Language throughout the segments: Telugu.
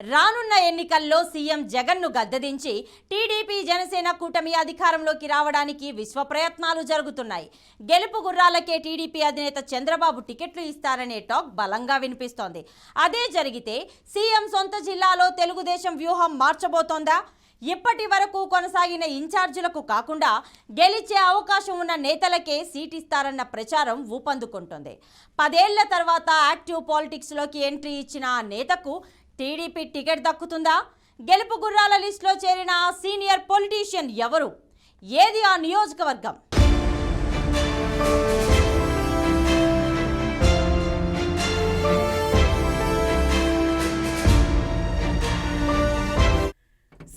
రానున్న ఎన్నికల్లో సీఎం జగన్ను గద్దెదించి టీడీపీ జనసేన కూటమి అధికారంలోకి రావడానికి విశ్వ ప్రయత్నాలు జరుగుతున్నాయి. గెలుపు గుర్రాలకే టీడీపీ అధినేత చంద్రబాబు టికెట్లు ఇస్తారనే టాక్ బలంగా వినిపిస్తోంది. అదే జరిగితే సీఎం సొంత జిల్లాలో తెలుగుదేశం వ్యూహం మార్చబోతోందా? ఇప్పటి వరకు కొనసాగిన ఇన్ఛార్జీలకు కాకుండా గెలిచే అవకాశం ఉన్న నేతలకే సీట్ ఇస్తారన్న ప్రచారం ఊపందుకుంటుంది. 10 ఏళ్ల తర్వాత యాక్టివ్ పాలిటిక్స్లోకి ఎంట్రీ ఇచ్చిన ఆ నేతకు టీడీపీ టికెట్ దక్కుతుందా? గెలుపు గుర్రాల లిస్టులో చేరిన సీనియర్ పొలిటీషియన్ ఎవరు? ఏది ఆ నియోజకవర్గం?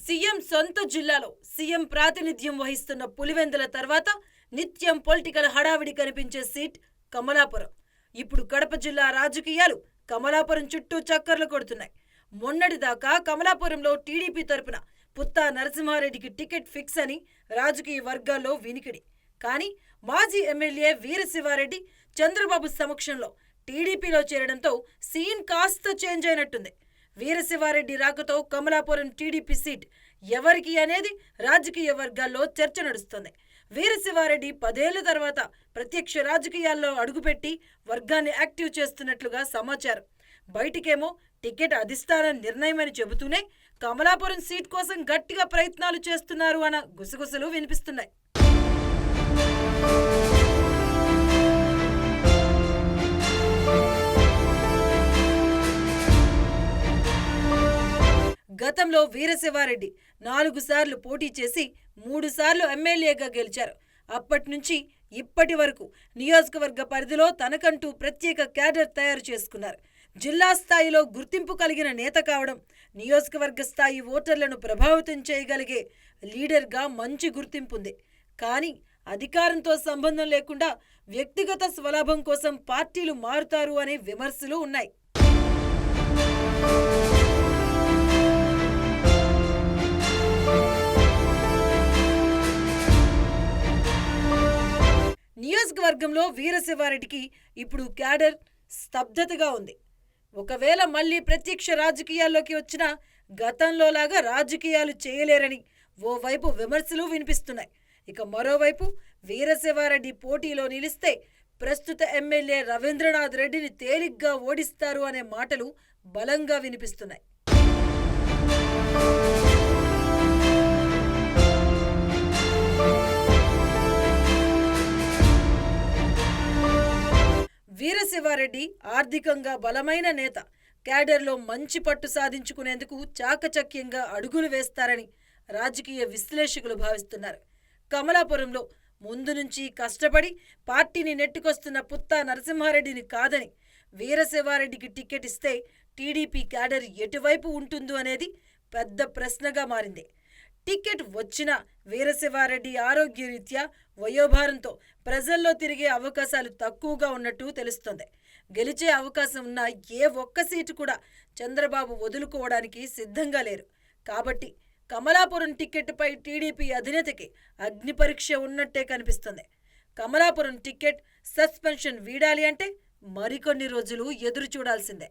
సీఎం సొంత జిల్లాలో సీఎం ప్రాతినిధ్యం వహిస్తున్న పులివెందుల తర్వాత నిత్యం పొలిటికల్ హడావిడి కనిపించే సీట్ కమలాపురం. ఇప్పుడు కడప జిల్లా రాజకీయాలు కమలాపురం చుట్టూ చక్కర్లు కొడుతున్నాయి. మొన్నటిదాకా కమలాపురంలో టీడీపీ తరపున పుత్తా నరసింహారెడ్డికి టికెట్ ఫిక్స్ అని రాజకీయ వర్గాల్లో వినికిడి. కానీ మాజీ ఎమ్మెల్యే వీరశివారెడ్డి చంద్రబాబు సమక్షంలో టీడీపీలో చేరడంతో సీన్ కాస్త చేంజ్ అయినట్టుంది. వీరశివారెడ్డి రాకతో కమలాపురం టీడీపీ సీట్ ఎవరికి అనేది రాజకీయ వర్గాల్లో చర్చ నడుస్తోంది. వీరశివారెడ్డి 10 ఏళ్ల తర్వాత ప్రత్యక్ష రాజకీయాల్లో అడుగుపెట్టి వర్గాన్ని యాక్టివ్ చేస్తున్నట్లుగా సమాచారం. బయటికేమో టికెట్ అధిష్టానం నిర్ణయమని చెబుతూనే కమలాపురం సీట్ కోసం గట్టిగా ప్రయత్నాలు చేస్తున్నారు అన్న గుసగుసలు వినిపిస్తున్నాయి. గతంలో వీరశివారెడ్డి 4 సార్లు పోటీ చేసి 3 సార్లు ఎమ్మెల్యేగా గెలిచారు. అప్పటి నుంచి ఇప్పటి వరకు నియోజకవర్గ పరిధిలో తనకంటూ ప్రత్యేక క్యాడర్ తయారు చేసుకున్నారు. జిల్లా స్థాయిలో గుర్తింపు కలిగిన నేత కావడం, నియోజకవర్గ స్థాయి ఓటర్లను ప్రభావితం చేయగలిగే లీడర్గా మంచి గుర్తింపు ఉంది. కానీ అధికారంతో సంబంధం లేకుండా వ్యక్తిగత స్వలాభం కోసం పార్టీలు మారుతారు అనే విమర్శలు ఉన్నాయి. నియోజకవర్గంలో వీరశివారెడ్డికి ఇప్పుడు క్యాడర్ స్తబ్దతగా ఉంది. ఒకవేళ మళ్లీ ప్రత్యక్ష రాజకీయాల్లోకి వచ్చినా గతంలోలాగా రాజకీయాలు చేయలేరని ఓవైపు విమర్శలు వినిపిస్తున్నాయి. ఇక మరోవైపు వీరశివారెడ్డి పోటీలో నిలిస్తే ప్రస్తుత ఎమ్మెల్యే రవీంద్రనాథ్ రెడ్డిని తేలిగ్గా ఓడిస్తారు అనే మాటలు బలంగా వినిపిస్తున్నాయి. వీరశివారెడ్డి ఆర్థికంగా బలమైన నేత. క్యాడర్లో మంచి పట్టు సాధించుకునేందుకు చాకచక్యంగా అడుగులు వేస్తారని రాజకీయ విశ్లేషకులు భావిస్తున్నారు. కమలాపురంలో ముందు నుంచి కష్టపడి పార్టీని నెట్టుకొస్తున్న పుత్తా నరసింహారెడ్డిని కాదని వీరశివారెడ్డికి టికెట్ ఇస్తే టీడీపీ క్యాడర్ ఎటువైపు ఉంటుందో అనేది పెద్ద ప్రశ్నగా మారింది. టికెట్ వచ్చినా వీరశివారెడ్డి ఆరోగ్యరీత్యా వయోభారంతో ప్రజల్లో తిరిగే అవకాశాలు తక్కువగా ఉన్నట్టు తెలుస్తోంది. గెలిచే అవకాశం ఉన్న ఏ ఒక్క సీటు కూడా చంద్రబాబు వదులుకోవడానికి సిద్ధంగా లేరు. కాబట్టి కమలాపురం టికెట్పై టీడీపీ అధినేతకి అగ్ని పరీక్ష ఉన్నట్టే కనిపిస్తుంది. కమలాపురం టికెట్ సస్పెన్షన్ వీడాలి అంటే మరికొన్ని రోజులు ఎదురు చూడాల్సిందే.